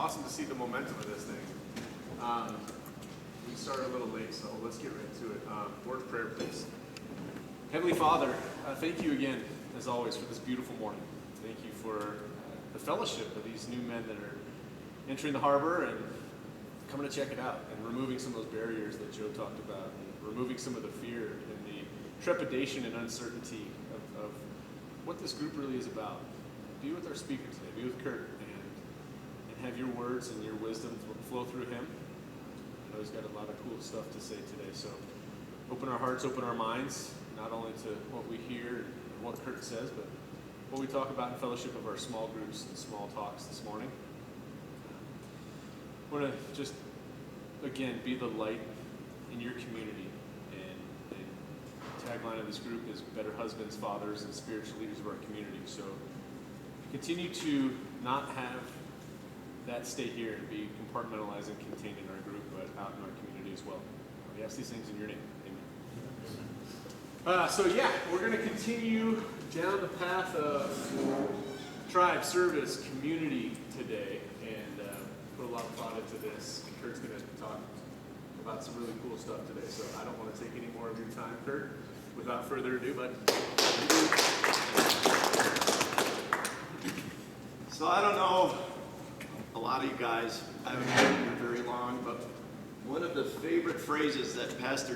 awesome to see the momentum of this thing. We started a little late, so let's get right into it. Word of prayer, please. Heavenly Father, thank you again, as always, for this beautiful morning. Thank you for the fellowship of these new men that are entering the harbor and coming to check it out and removing some of those barriers that Joe talked about, and removing some of the fear and the trepidation and uncertainty of what this group really is about. Be with our speaker today. Be with Curt and have your words and your wisdom flow through him. I know he's got a lot of cool stuff to say today. So open our hearts, open our minds, not only to what we hear and what Curt says, but what we talk about in fellowship of our small groups and small talks this morning. I want to just, again, be the light in your community. And the tagline of this group is better husbands, fathers, and spiritual leaders of our community. So continue to not have that stay here and be compartmentalized and contained in our group, but out in our community as well. We ask these things in your name. Amen. So we're going to continue down the path of tribe, service, community today, and put a lot of thought into this. Curt's going to talk about some really cool stuff today, so I don't want to take any more of your time, Curt. Without further ado, bud. So I don't know a lot of you guys, I haven't been here very long, but one of the favorite phrases that Pastor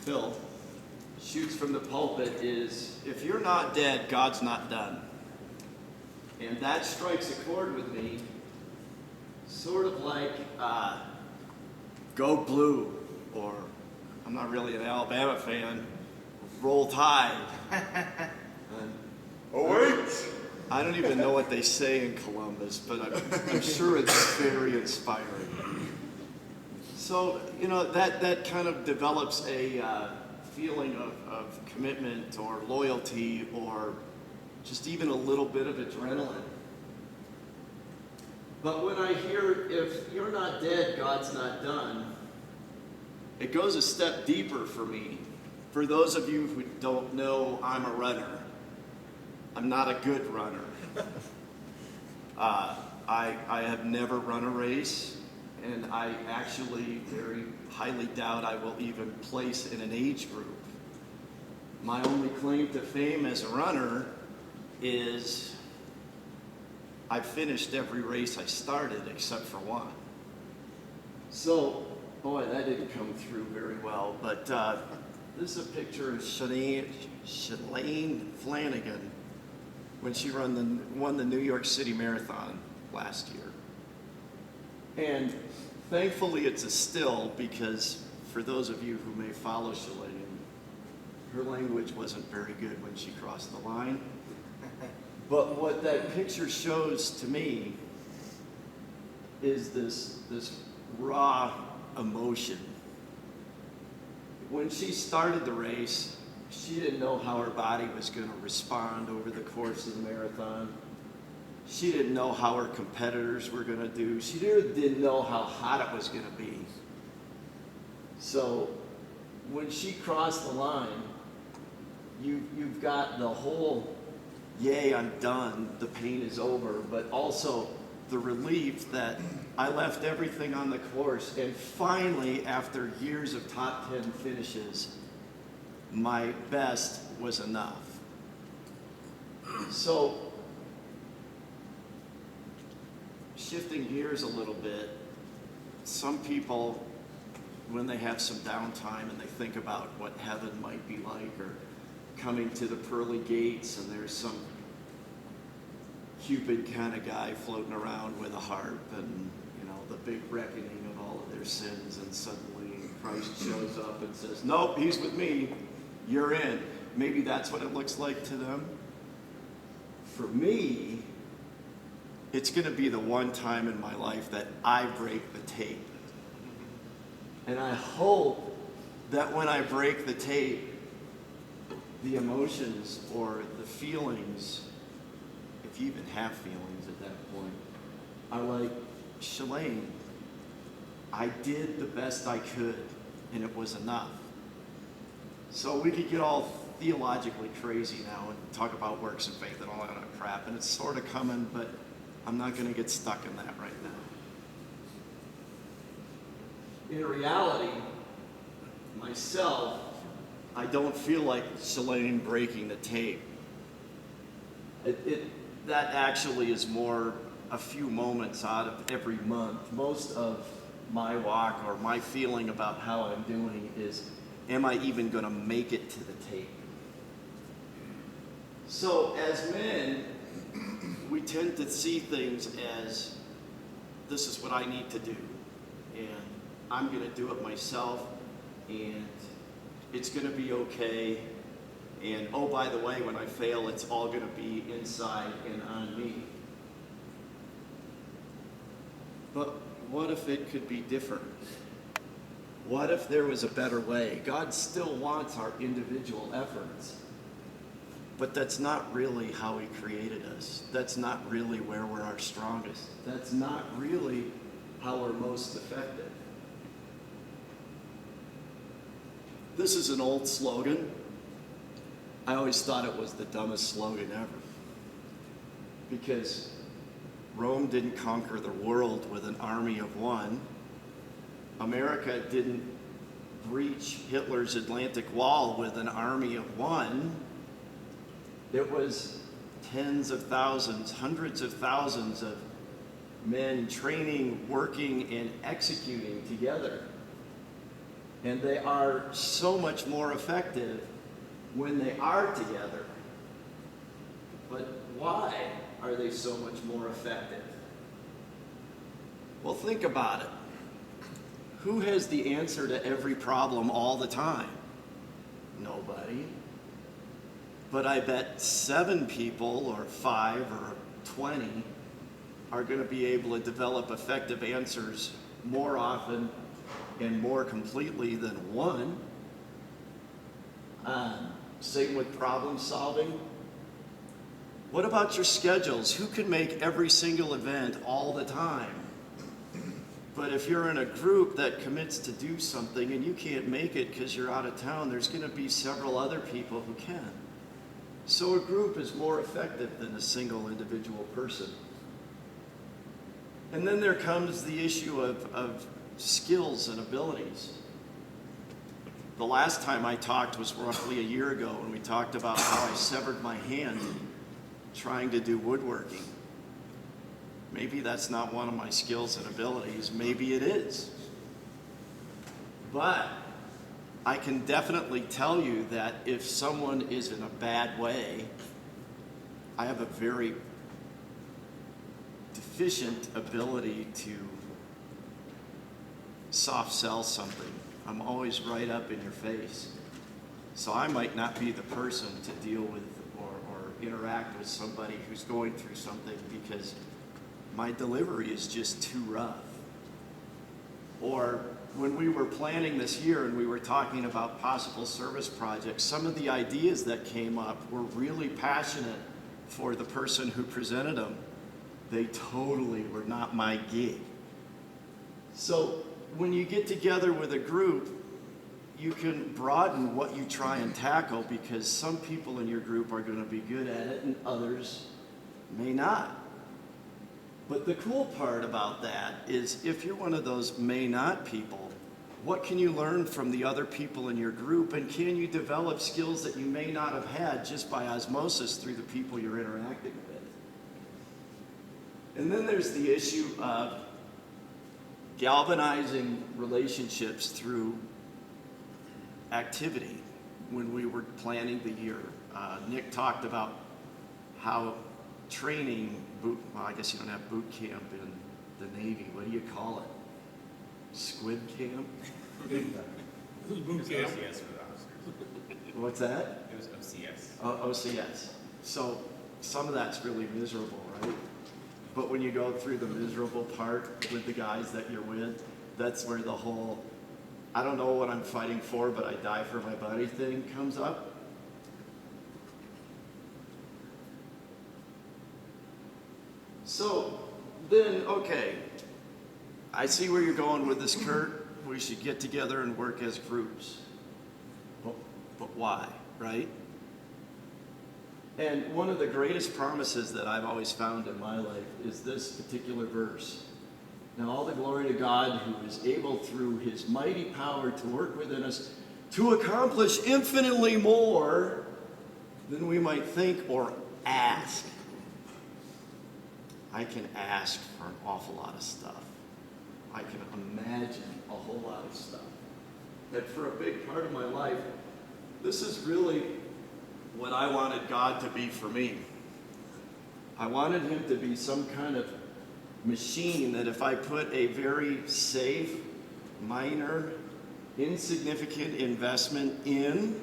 Phil shoots from the pulpit is, if you're not dead, God's not done. And that strikes a chord with me, sort of like Go Blue, or I'm not really an Alabama fan, Roll Tide. Oh, wait! I don't even know what they say in Columbus, but I'm sure it's very inspiring. So, that kind of develops a feeling of commitment or loyalty or just even a little bit of adrenaline. But when I hear, if you're not dead, God's not done, it goes a step deeper for me. For those of you who don't know, I'm a runner. I'm not a good runner. I have never run a race, and I actually very highly doubt I will even place in an age group. My only claim to fame as a runner is I finished every race I started except for one. So, boy, that didn't come through very well, but this is a picture of Shalane Flanagan when she won the New York City Marathon last year. And thankfully it's a still, because for those of you who may follow Shalane, her language wasn't very good when she crossed the line. But what that picture shows to me is this raw emotion. When she started the race, she didn't know how her body was going to respond over the course of the marathon. She didn't know how her competitors were going to do. She didn't know how hot it was going to be. So when she crossed the line, you've got the whole, yay, I'm done, the pain is over, but also the relief that I left everything on the course, and finally, after years of top 10 finishes, my best was enough. So, shifting gears a little bit, some people, when they have some downtime and they think about what heaven might be like, or coming to the pearly gates and there's some Cupid kind of guy floating around with a harp and, the big reckoning of all of their sins, and suddenly Christ shows up and says, nope, he's with me, you're in. Maybe that's what it looks like to them. For me, it's going to be the one time in my life that I break the tape. And I hope that when I break the tape, the emotions or the feelings, if you even have feelings at that point, are like, Shalane, I did the best I could, and it was enough. So we could get all theologically crazy now and talk about works and faith and all that other crap, and it's sort of coming, but I'm not going to get stuck in that right in reality, myself, I don't feel like Shalane breaking the tape. That actually is more a few moments out of every month. Most of my walk or my feeling about how I'm doing is, am I even going to make it to the tape? So as men, we tend to see things as, this is what I need to do, and I'm going to do it myself, and it's going to be okay, and oh, by the way, when I fail, it's all going to be inside and on me. But what if it could be different? What if there was a better way? God still wants our individual efforts, but that's not really how He created us. That's not really where we're our strongest. That's not really how we're most effective. This is an old slogan. I always thought it was the dumbest slogan ever, because Rome didn't conquer the world with an army of one. America didn't breach Hitler's Atlantic Wall with an army of one. It was tens of thousands, hundreds of thousands of men training, working, and executing together. And they are so much more effective when they are together. But why are they so much more effective? Well, think about it. Who has the answer to every problem all the time? Nobody. But I bet 7 people, or 5, or 20 are going to be able to develop effective answers more often and more completely than one. Same with problem solving. What about your schedules? Who can make every single event all the time? But if you're in a group that commits to do something and you can't make it because you're out of town, there's going to be several other people who can. So a group is more effective than a single individual person. And then there comes the issue of skills and abilities. The last time I talked was roughly a year ago, when we talked about how I severed my hand trying to do woodworking. Maybe that's not one of my skills and abilities. Maybe it is. But I can definitely tell you that if someone is in a bad way, I have a very deficient ability to soft sell something. I'm always right up in your face. So I might not be the person to deal with or interact with somebody who's going through something because my delivery is just too rough. Or when we were planning this year and we were talking about possible service projects, some of the ideas that came up were really passionate for the person who presented them. They totally were not my gig. So when you get together with a group, you can broaden what you try and tackle, because some people in your group are going to be good at it and others may not. But the cool part about that is, if you're one of those may not people, what can you learn from the other people in your group, and can you develop skills that you may not have had just by osmosis through the people you're interacting with? And then there's the issue of galvanizing relationships through activity. When we were planning the year, Nick talked about how training, well, I guess you don't have boot camp in the Navy. What do you call it? Squid camp? Boot camp. OCS for the officers. What's that? It was OCS. OCS. So some of that's really miserable, right? But when you go through the miserable part with the guys that you're with, that's where the whole, I don't know what I'm fighting for, but I die for my buddy thing comes up. So then, okay, I see where you're going with this, Curt. We should get together and work as groups. But why, right? And one of the greatest promises that I've always found in my life is this particular verse. Now all the glory to God, who is able through his mighty power to work within us to accomplish infinitely more than we might think or ask. I can ask for an awful lot of stuff. I can imagine a whole lot of stuff. That for a big part of my life, this is really what I wanted God to be for me. I wanted him to be some kind of machine that if I put a very safe, minor, insignificant investment in,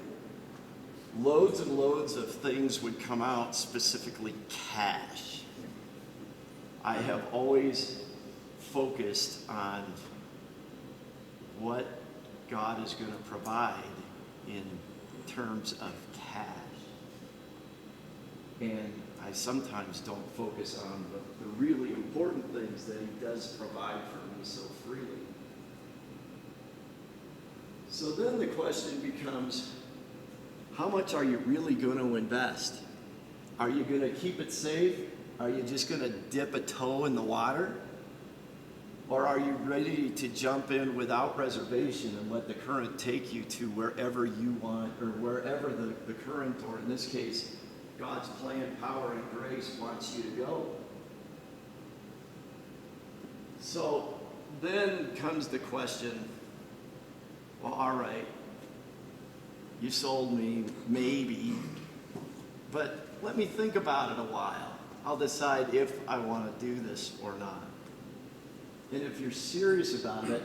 loads and loads of things would come out, specifically cash. I have always focused on what God is going to provide in terms of cash. And I sometimes don't focus on the really important things that he does provide for me so freely. So then the question becomes, how much are you really going to invest? Are you going to keep it safe? Are you just going to dip a toe in the water? Or are you ready to jump in without reservation and let the current take you to wherever you want, or wherever the current, or in this case, God's plan, power, and grace wants you to go? So then comes the question, well, all right, you sold me, maybe, but let me think about it a while. I'll decide if I want to do this or not. And if you're serious about it,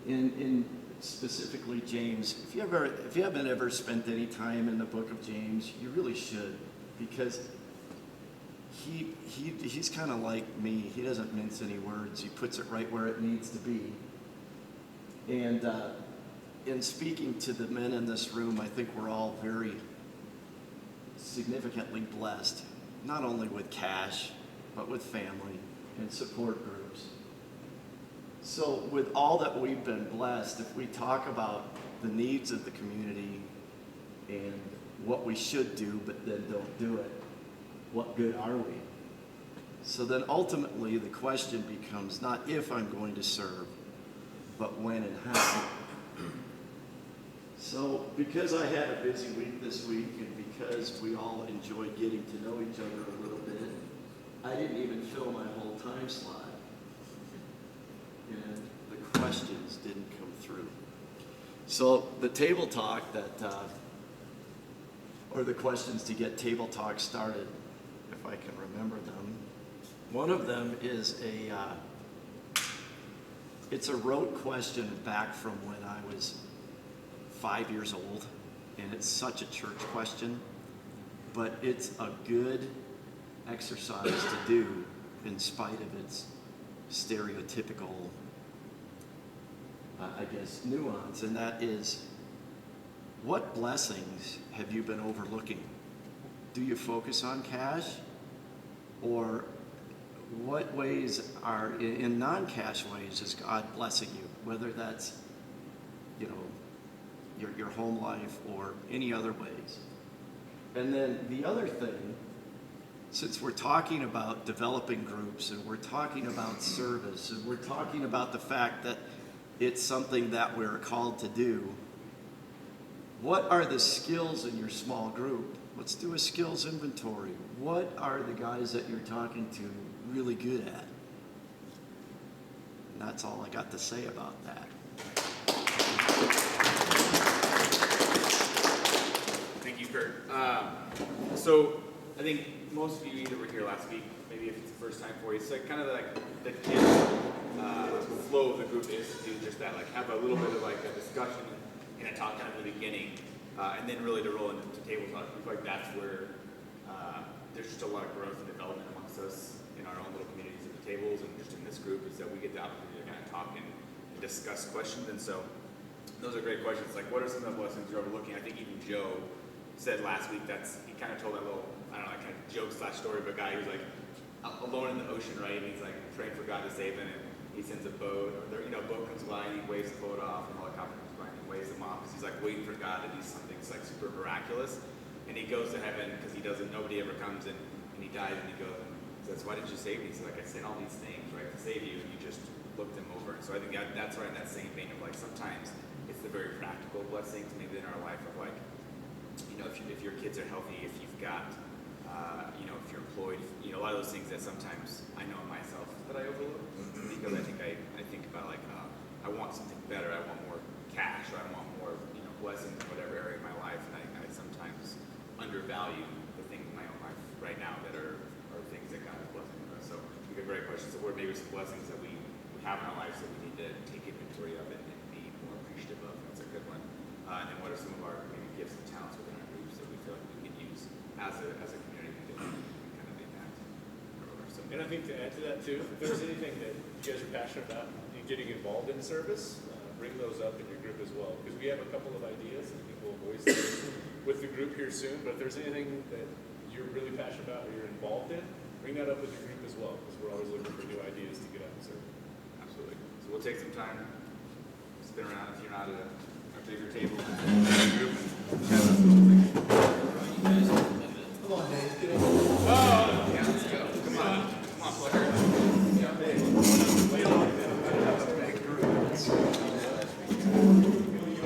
in specifically James, if you haven't ever spent any time in the book of James, you really should, because he's kind of like me. He doesn't mince any words. He puts it right where it needs to be. And in speaking to the men in this room, I think we're all very significantly blessed, not only with cash, but with family and support groups. So with all that we've been blessed, if we talk about the needs of the community and what we should do, but then don't do it, what good are we? So then ultimately the question becomes not if I'm going to serve, but when and how. So because I had a busy week this week, and because we all enjoyed getting to know each other a little bit, I didn't even fill my whole time slot. And the questions didn't come through. So the table talk or the questions to get table talk started, if I can remember them. One of them is it's a rote question back from when I was 5 years old, and it's such a church question, but it's a good exercise to do in spite of its stereotypical, nuance, and that is, what blessings have you been overlooking? Do you focus on cash? Or what ways are, in non-cash ways, is God blessing you? Whether that's, your home life or any other ways. And then the other thing, since we're talking about developing groups and we're talking about service and we're talking about the fact that it's something that we're called to do, what are the skills in your small group? Let's do a skills inventory. What are the guys that you're talking to really good at? And that's all I got to say about that. Thank you, Curt. So I think most of you either were here last week, maybe if it's the first time for you. It's like kind of like the general flow of the group is to do just that, like have a little bit of like a discussion and a talk kind of in the beginning, and then really to roll into table talk. I feel like that's where there's just a lot of growth and development amongst us in our own little communities at the tables and just in this group, is that we get the opportunity to kind of talk and discuss questions. And so those are great questions. Like, what are some of the blessings you're overlooking? I think even Joe said last week, he kind of told that little, I don't know, kind of joke/story of a guy who's like alone in the ocean, right? And he's like praying for God to save him, and he sends a boat, or a boat comes by and he waves the boat off, and a helicopter comes by and he waves them off, because he's like waiting for God to do something like super miraculous. And he goes to heaven because nobody ever comes, and he dies, and he goes and says, why didn't you save me? He's like, I sent all these things, right, to save you, and you just looked them over. And so I think that's right in that same vein of like, sometimes it's the very practical blessings maybe in our life of like, if your kids are healthy, if you've got, if you're employed, a lot of those things that sometimes I know myself that I overlook because I think about like, I want something better, I want more cash, or I want more, blessings in whatever area of my life, and I sometimes undervalue the things in my own life right now that are things that God is blessing with us. So we get great questions. So what are maybe some blessings that we have in our lives that we need to take inventory of and be more appreciative of? That's a good one. And then what are some of our maybe gifts and talents within our groups that we feel like we can use as a community to kind of impact our lives? So, And I think to add to that too, if there's anything that you guys are passionate about and getting involved in service, bring those up in your group as well. Because we have a couple of ideas, and I think we'll voice those with the group here soon. But if there's anything that you're really passionate about or you're involved in, bring that up with your group as well. Because we're always looking for new ideas to get out and serve. absolutely. So we'll take some time, spin around if you're not at a bigger table, group, and chat about some